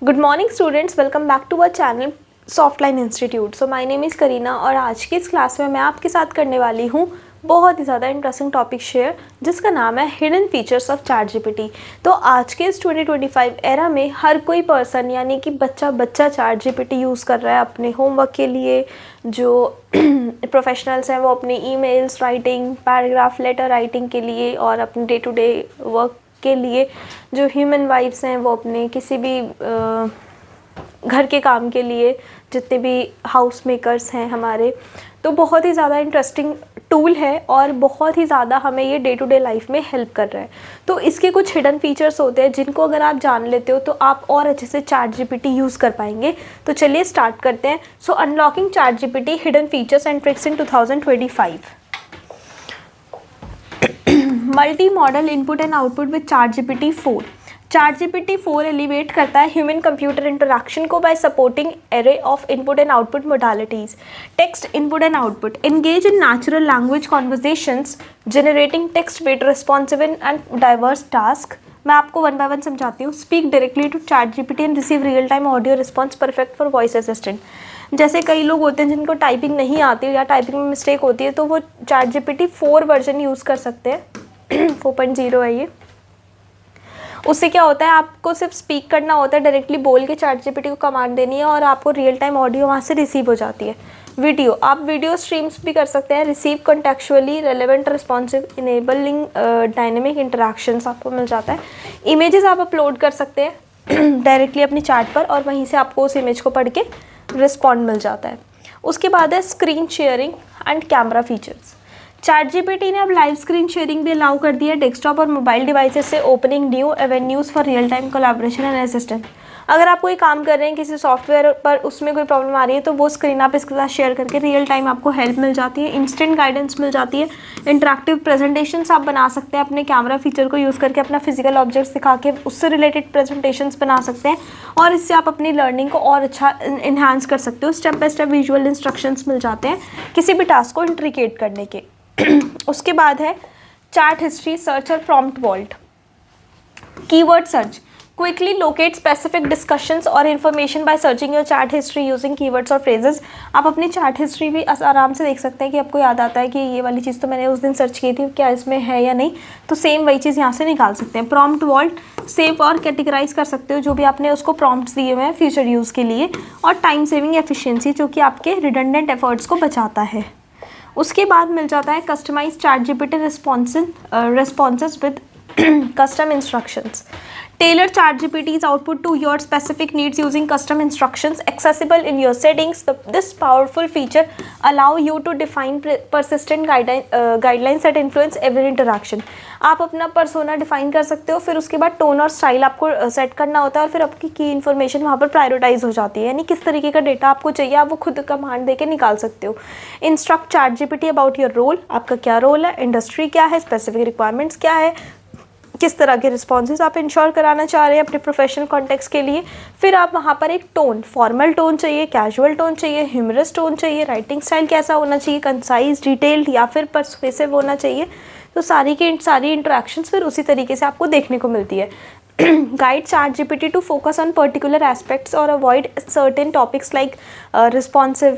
Good morning students, welcome back to our channel Softline Institute. So my name is Kareena और आज की इस class में मैं आपके साथ करने वाली हूँ बहुत ही ज़्यादा इंटरेस्टिंग टॉपिक शेयर, जिसका नाम है hidden features of chat GPT. तो आज के इस 2025 एरा में हर कोई पर्सन यानी कि बच्चा चैट जीपीटी यूज़ कर रहा है अपने होमवर्क के लिए। जो प्रोफेशनल्स हैं वो अपनी emails writing, paragraph letter writing के लिए और अपने डे टू डे वर्क के लिए। जो ह्यूमन वाइफ्स हैं वो अपने किसी भी घर के काम के लिए, जितने भी हाउस मेकर्स हैं हमारे, तो बहुत ही ज़्यादा इंटरेस्टिंग टूल है और बहुत ही ज़्यादा हमें ये डे टू डे लाइफ में हेल्प कर रहा है। तो इसके कुछ हिडन फीचर्स होते हैं जिनको अगर आप जान लेते हो तो आप और अच्छे से चैट जीपीटी यूज़ कर पाएंगे। तो चलिए स्टार्ट करते हैं। So unlocking chat GPT hidden features and tricks in 2025। Multi modal input and output with chat GPT 4। Chat GPT 4 elevate करता है ह्यूमन कंप्यूटर इंटरैक्शन को by supporting array of input and output modalities. Text input and output engage in natural language conversations, generating text based responsive and diverse task. मैं आपको one by one समझाती हूँ। Speak directly to chat GPT and receive real time audio response, perfect for voice assistant. जैसे कई लोग होते हैं जिनको टाइपिंग नहीं आती या टाइपिंग में मिस्टेक होती है, तो वो चैट जीपीटी 4 वर्जन यूज़ कर सकते हैं। 4.0 है ये। उससे क्या होता है, आपको सिर्फ स्पीक करना होता है, डायरेक्टली बोल के चैट जीपीटी को कमांड देनी है और आपको रियल टाइम ऑडियो वहाँ से रिसीव हो जाती है। वीडियो, आप वीडियो स्ट्रीम्स भी कर सकते हैं। Receive contextually relevant responsive enabling dynamic interactions आपको मिल जाता है। इमेजेस आप अपलोड कर सकते हैं डायरेक्टली अपनी चैट पर और वहीं से आपको उस इमेज को पढ़ के रिस्पॉन्ड मिल जाता है। उसके बाद है screen sharing and camera features. Chat GPT ने अब लाइव स्क्रीन शेयरिंग भी अलाउ कर दिया है डेस्कटॉप और मोबाइल डिवाइसेस से, opening new avenues for real time collaboration and assistant. अगर आप कोई काम कर रहे हैं किसी सॉफ्टवेयर पर, उसमें कोई प्रॉब्लम आ रही है तो वो स्क्रीन आप इसके साथ शेयर करके रियल टाइम आपको हेल्प मिल जाती है, इंस्टेंट गाइडेंस मिल जाती है। इंटरैक्टिव प्रेजेंटेशंस आप बना सकते हैं अपने कैमरा फीचर को यूज़ करके, अपना फिजिकल ऑब्जेक्ट्स दिखा के उससे रिलेटेड प्रेजेंटेशंस बना सकते हैं और इससे आप अपनी लर्निंग को और अच्छा इन्हांस कर सकते हो। Step by step visual instructions मिल जाते हैं किसी भी टास्क को इंट्रिकेट करने के। उसके बाद है चैट हिस्ट्री, सर्च और prompt vault. Keyword search, quickly locate specific discussions और information by searching your chat history using keywords और फ्रेजेस। आप अपनी चैट हिस्ट्री भी आराम से देख सकते हैं कि आपको याद आता है कि ये वाली चीज़ तो मैंने उस दिन सर्च की थी, क्या इसमें है या नहीं, तो सेम वही चीज़ यहाँ से निकाल सकते हैं। प्रॉम्प्ट वॉल्ट, सेव और कैटेगराइज कर सकते हो जो भी आपने उसको प्रॉम्प्ट्स दिए हुए हैं फ्यूचर यूज़ के लिए। और टाइम सेविंग एफिशिएंसी, जो कि आपके रिडंडेंट एफर्ट्स को बचाता है। उसके बाद मिल जाता है customise chat GPT responses with custom instructions. Tailor ChatGPT's output to your specific needs using custom instructions accessible in your settings. This powerful feature allow you to define persistent guidelines that influence every interaction. आप अपना persona define कर सकते हो, फिर उसके बाद tone और style आपको सेट करना होता है और फिर आपकी की इन्फॉर्मेशन वहाँ पर प्रायोरिटाइज हो जाती है, यानी किस तरीके का डेटा आपको चाहिए आप वो खुद कमांड दे के निकाल सकते हो। Instruct chat GPT about your role, आपका क्या रोल है, इंडस्ट्री क्या है, स्पेसिफिक रिक्वायरमेंट्स क्या है, किस तरह के रिस्पॉन्सेज आप इंश्योर कराना चाह रहे हैं अपने प्रोफेशनल कॉन्टेक्स्ट के लिए। फिर आप वहाँ पर एक टोन, फॉर्मल टोन चाहिए, कैजुअल टोन चाहिए, ह्यूमरस टोन चाहिए, राइटिंग स्टाइल कैसा होना चाहिए, कंसाइज, डिटेल्ड या फिर पर्सुएसिव होना चाहिए। तो सारी इंटरेक्शंस फिर उसी तरीके से आपको देखने को मिलती है। Guide chat GPT to focus on particular aspects और avoid certain topics like responsive,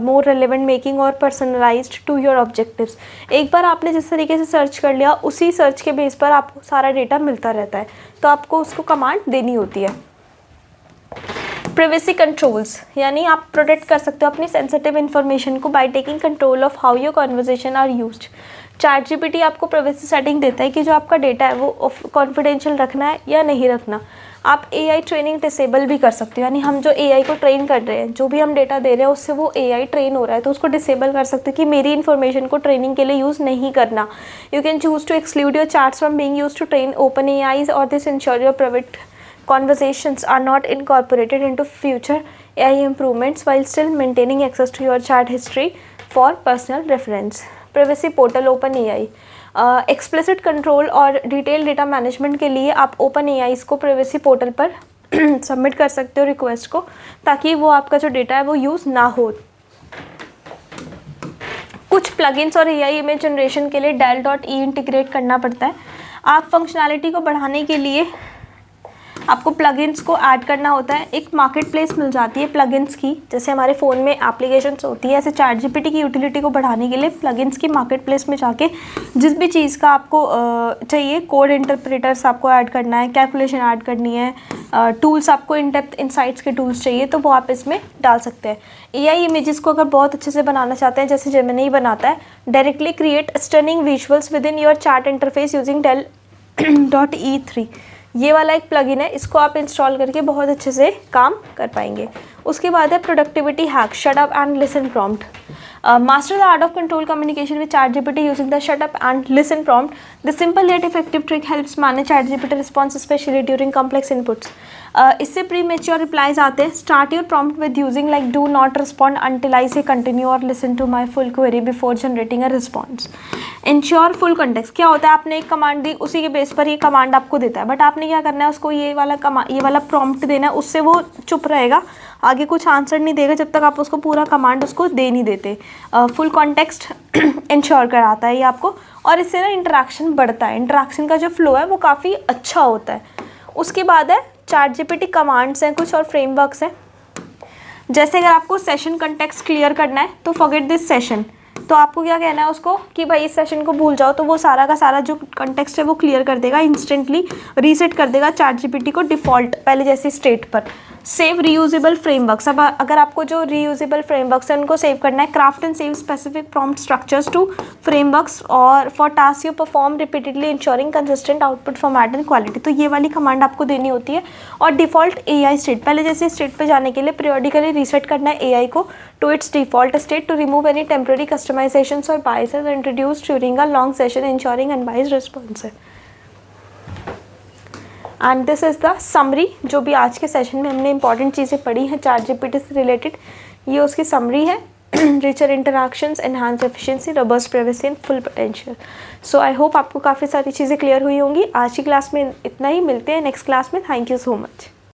more relevant making और पर्सनलाइज्ड टू योर ऑब्जेक्टिव्स। एक बार आपने जिस तरीके से सर्च कर लिया, उसी सर्च के बेस पर आपको सारा डेटा मिलता रहता है, तो आपको उसको कमांड देनी होती है। प्राइवेसी कंट्रोल्स, यानी आप प्रोटेक्ट कर सकते हो अपनी सेंसिटिव इन्फॉर्मेशन को by taking control of how your conversation are used. Chat GPT आपको प्राइवेसी सेटिंग देता है कि जो आपका डेटा है वो कॉन्फिडेंशियल रखना है या नहीं रखना। आप एआई ट्रेनिंग डिसेबल भी कर सकते हो, यानी हम जो एआई को ट्रेन कर रहे हैं, जो भी हम डेटा दे रहे हैं उससे वो एआई ट्रेन हो रहा है, तो उसको डिसेबल कर सकते हो कि मेरी इन्फॉर्मेशन को ट्रेनिंग के लिए यूज़ नहीं करना। You can choose to exclude your chats from being used to train OpenAI's और this ensure your private conversations are not incorporated into future AI improvements while still maintaining access to your chat history for personal reference. Privacy portal OpenAI, explicit control और detailed data management के लिए आप OpenAI को privacy portal पर submit कर सकते हो request को, ताकि वो आपका जो डेटा है वो यूज़ ना हो। कुछ प्लगइन्स और AI इमेज जनरेशन के लिए DAL.E इंटीग्रेट करना पड़ता है। आप फंक्शनैलिटी को बढ़ाने के लिए आपको प्लगइन्स को ऐड करना होता है। एक मार्केट प्लेस मिल जाती है प्लगइन्स की, जैसे हमारे फ़ोन में एप्लीकेशंस होती है, ऐसे ChatGPT की यूटिलिटी को बढ़ाने के लिए प्लगइन्स की मार्केट प्लेस में जाके जिस भी चीज़ का आपको चाहिए, कोड इंटरप्रेटर्स आपको ऐड करना है, कैलकुलेशन ऐड करनी है, टूल्स आपको इन डेप्थ इनसाइट्स के टूल्स चाहिए, तो वो आप इसमें डाल सकते हैं। AI इमेजेस को अगर बहुत अच्छे से बनाना चाहते हैं, जैसे जेमिनी बनाता है, directly create stunning visuals with in your chat interface using Dell.E3, ये वाला एक प्लगइन है, इसको आप इंस्टॉल करके बहुत अच्छे से काम कर पाएंगे। उसके बाद है productivity hack, shut up and listen prompt. Master the art of control communication with ChatGPT using the shut up and listen prompt. This simple yet effective trick helps manage ChatGPT response, especially during complex inputs. इससे premature replies आते हैं. Start your prompt with using like do not respond until I say continue or listen to my full query before generating a response. Ensure full context. क्या होता है, आपने एक command दी, उसी के बेस पर ये कमांड आपको देता है, बट आपने क्या करना है, उसको ये वाला प्रॉम्प्ट देना है, उससे वो चुप रहेगा, आगे कुछ आंसर नहीं देगा जब तक आप उसको पूरा कमांड उसको दे नहीं देते। फुल कॉन्टेक्स्ट इंश्योर कराता है ये आपको, और इससे ना इंटरेक्शन बढ़ता है, इंटरेक्शन का जो फ्लो है वो काफ़ी अच्छा होता है। उसके बाद है ChatGPT कमांड्स हैं कुछ और फ्रेमवर्क्स हैं। जैसे अगर आपको सेशन कंटेक्स्ट क्लियर करना है तो फॉरगेट दिस सेशन, तो आपको क्या कहना है उसको कि भाई इस सेशन को भूल जाओ, तो वो सारा का सारा जो कंटेक्स्ट है वो क्लियर कर देगा, इंस्टेंटली रीसेट कर देगा ChatGPT को डिफ़ॉल्ट पहले जैसी स्टेट पर। सेव रीयूजेबल फ्रेमवर्क्स, अब अगर आपको जो रीयूजेबल फ्रेमवर्क्स हैं उनको सेव करना है, craft and save specific prompt structures to frameworks और for task you perform repeatedly ensuring consistent output format and quality, तो ये वाली कमांड आपको देनी होती है। और डिफ़ॉल्ट AI स्टेट, पहले जैसे स्टेट पे जाने के लिए पीरियोडिकली रीसेट करना है AI को to its default state to remove any temporary customisations और biases introduce during a long session ensuring unbiased response. And this is the summary, जो भी आज के सेशन में हमने इंपॉर्टेंट चीज़ें पढ़ी हैं ChatGPT से रिलेटेड, ये उसकी समरी है। Richer interactions, enhance efficiency, robust privacy and full potential. So I hope आपको काफ़ी सारी चीज़ें क्लियर हुई होंगी। आज की क्लास में इतना ही, मिलते हैं नेक्स्ट क्लास में। Thank you so much.